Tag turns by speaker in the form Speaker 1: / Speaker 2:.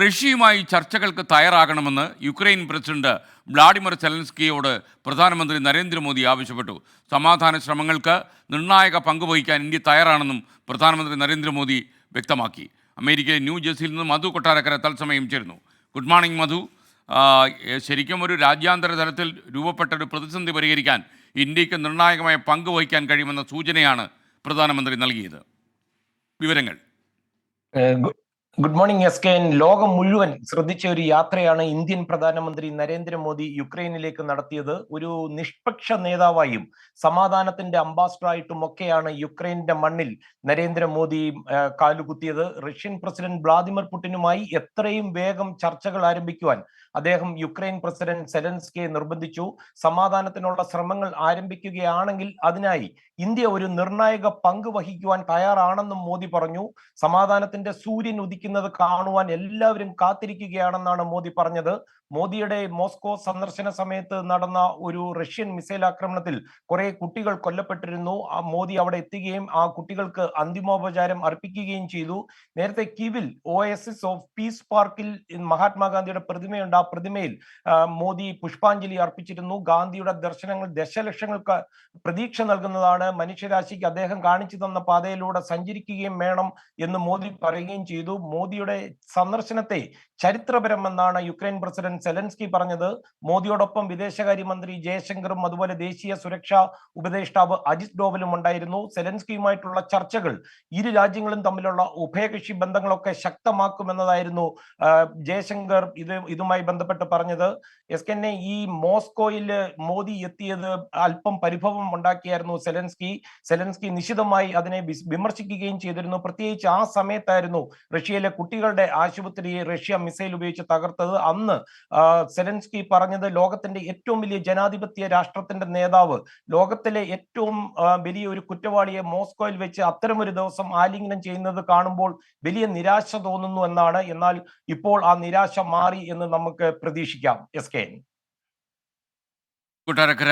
Speaker 1: റഷ്യയുമായി ചർച്ചകൾക്ക് തയ്യാറാകണമെന്ന് Ukraine president Vladimir സെലൻസ്കിയോട് പ്രധാനമന്ത്രി നരേന്ദ്രമോദി ആവശ്യപ്പെട്ടു. സമാധാന ശ്രമങ്ങൾക്ക് നിർണായക പങ്കുവഹിക്കാൻ ഇന്ത്യ തയ്യാറാണെന്നും പ്രധാനമന്ത്രി നരേന്ദ്രമോദി വ്യക്തമാക്കി. അമേരിക്കയിലെ ന്യൂ ജേഴ്സിയിൽ നിന്ന് മധു കൊട്ടാരക്കര തത്സമയം ചേരുന്നു. ഗുഡ് മോർണിംഗ് മധു. ശരിക്കും ഒരു രാജ്യാന്തര തലത്തിൽ രൂപപ്പെട്ട ഒരു പ്രതിസന്ധി പരിഹരിക്കാൻ ഇന്ത്യക്ക് നിർണായകമായ പങ്ക് വഹിക്കാൻ കഴിയുമെന്ന സൂചനയാണ് പ്രധാനമന്ത്രി നൽകിയത്. വിവരങ്ങൾ.
Speaker 2: Good morning S K N. ലോകം മുഴുവൻ ശ്രദ്ധിച്ച ഒരു യാത്രയാണ് ഇന്ത്യൻ പ്രധാനമന്ത്രി നരേന്ദ്രമോദി യുക്രൈനിലേക്ക് നടത്തിയത്. ഒരു നിഷ്പക്ഷ നേതാവായും സമാധാനത്തിന്റെ അംബാസഡറായിട്ടും ഒക്കെയാണ് യുക്രൈന്റെ മണ്ണിൽ നരേന്ദ്രമോദി കാലുകുത്തിയത്. റഷ്യൻ പ്രസിഡന്റ് വ്ളാദിമിർ പുടിനുമായി എത്രയും വേഗം ചർച്ചകൾ ആരംഭിക്കുവാൻ അദ്ദേഹം യുക്രൈൻ പ്രസിഡന്റ് സെലൻസ്കിയെ നിർബന്ധിച്ചു. സമാധാനത്തിനുള്ള ശ്രമങ്ങൾ ആരംഭിക്കുകയാണെങ്കിൽ അതിനായി ഇന്ത്യ ഒരു നിർണായക പങ്ക് വഹിക്കുവാൻ തയ്യാറാണെന്നും മോദി പറഞ്ഞു. സമാധാനത്തിന്റെ സൂര്യൻ ഉദിക്കുന്നത് കാണുവാൻ എല്ലാവരും കാത്തിരിക്കുകയാണെന്നാണ് മോദി പറഞ്ഞത്. മോദിയുടെ മോസ്കോ സന്ദർശന സമയത്ത് നടന്ന ഒരു റഷ്യൻ മിസൈൽ ആക്രമണത്തിൽ കുറെ കുട്ടികൾ കൊല്ലപ്പെട്ടിരുന്നു. മോദി അവിടെ എത്തുകയും ആ കുട്ടികൾക്ക് അന്തിമോപചാരം അർപ്പിക്കുകയും ചെയ്തു. നേരത്തെ കീവിൽ OSS ഓഫ് പീസ് പാർക്കിൽ മഹാത്മാഗാന്ധിയുടെ പ്രതിമയുണ്ട്. ആ പ്രതിമയിൽ മോദി പുഷ്പാഞ്ജലി അർപ്പിച്ചിരുന്നു. ഗാന്ധിയുടെ ദർശനങ്ങൾ ദശലക്ഷങ്ങൾക്ക് പ്രതീക്ഷ നൽകുന്നതാണ്. മനുഷ്യരാശിക്ക് അദ്ദേഹം കാണിച്ചു തന്ന പാതയിലൂടെ സഞ്ചരിക്കുകയും വേണം എന്ന് മോദി പറയുകയും ചെയ്തു. മോദിയുടെ സന്ദർശനത്തെ ചരിത്രപരമെന്നാണ് യുക്രൈൻ പ്രസിഡന്റ് സെലൻസ്കി പറഞ്ഞത്. മോദിയോടൊപ്പം വിദേശകാര്യമന്ത്രി ജയശങ്കറും അതുപോലെ ദേശീയ സുരക്ഷാ ഉപദേഷ്ടാവ് അജിത് ഡോവലും ഉണ്ടായിരുന്നു. സെലൻസ്കിയുമായിട്ടുള്ള ചർച്ചകൾ ഇരു രാജ്യങ്ങളും തമ്മിലുള്ള ഉഭയകക്ഷി ബന്ധങ്ങളൊക്കെ ശക്തമാക്കുമെന്നതായിരുന്നു ജയശങ്കർ ഇതുമായി ബന്ധപ്പെട്ട് പറഞ്ഞത്. എസ് കെന്നെ, ഈ മോസ്കോയിൽ മോദി എത്തിയത് അല്പം പരിഭവം ഉണ്ടാക്കിയായിരുന്നു സെലൻസ്കി നിശിതമായി അതിനെ വിമർശിക്കുകയും ചെയ്തിരുന്നു. പ്രത്യേകിച്ച് ആ സമയത്തായിരുന്നു റഷ്യയിലെ കുട്ടികളുടെ ആശുപത്രിയെ റഷ്യ മിസൈൽ ഉപയോഗിച്ച് തകർത്തത്. അന്ന് സെലൻസ്കി പറഞ്ഞത് ലോകത്തിന്റെ ഏറ്റവും വലിയ ജനാധിപത്യ രാഷ്ട്രത്തിന്റെ നേതാവ് ലോകത്തിലെ ഏറ്റവും വലിയ ഒരു കുറ്റവാളിയെ മോസ്കോയിൽ വെച്ച് അത്തരമൊരു ദിവസം ആലിംഗനം ചെയ്യുന്നത് കാണുമ്പോൾ വലിയ നിരാശ തോന്നുന്നു എന്നാണ്. എന്നാൽ ഇപ്പോൾ ആ നിരാശ മാറി എന്ന് നമുക്ക് പ്രതീക്ഷിക്കാം. S K.
Speaker 1: കൊട്ടാരക്കര.